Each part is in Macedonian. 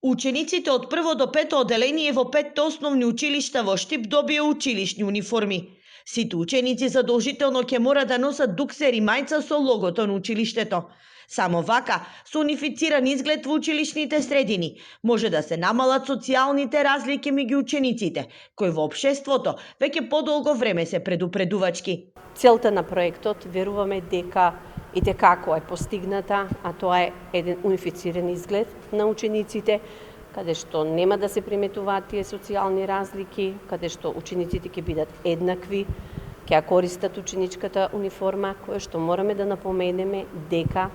Учениците од прво до пето оделение во 5 основни училишта во Штип добија училишни униформи. Сите ученици задолжително ќе мора да носат дуксер и мајца со логото на училиштето. Само вака, со унифициран изглед во училишните средини, може да се намалат социјалните разлики меѓу учениците, кои во општеството веќе подолго време се предупредувачки. Целта на проектот веруваме дека и како е постигната, а тоа е еден унифициран изглед на учениците, каде што нема да се приметуваат тие социјални разлики, каде што учениците ќе бидат еднакви, ќе ја користат ученичката униформа, која што мораме да напоменеме дека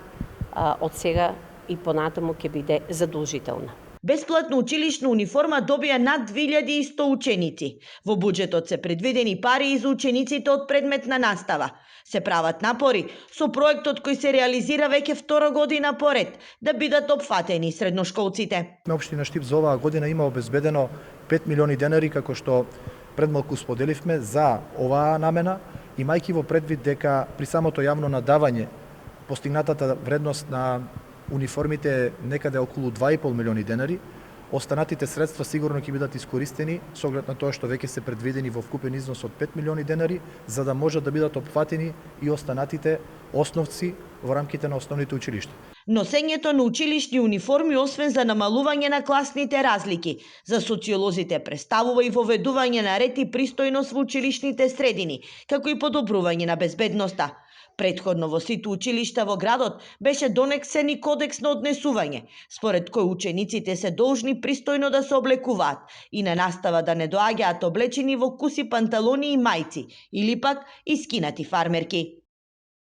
од сега и понатаму ќе биде задолжителна. Бесплатна училишна униформа добија над 2100 ученици. Во буџетот се предвидени пари и за учениците од предметна настава. Се прават напори со проектот кој се реализира веќе втора година поред да бидат опфатени средношколците. Општина Штип за оваа година има обезбедено 5 милиони денари, како што предмалку споделивме за оваа намена, имајќи во предвид дека при самото јавно надавање постигнатата вредност на униформите е некаде околу 2,5 милиони денари. Останатите средства сигурно ќе бидат искористени со оглед на тоа што веќе се предвидени во вкупен износ од 5 милиони денари, за да можат да бидат опфатени и останатите основци во рамките на основните училишта. Носењето на училишни униформи, освен за намалување на класните разлики, за социолозите представува и воведување на ред и пристојност во училишните средини, како и подобрување на безбедноста. Претходно во сите училишта во градот беше донесен и кодекс на однесување, според кој учениците се должни пристојно да се облекуваат и на настава да не доаѓаат облечени во куси панталони и мајци или пак искинати фармерки.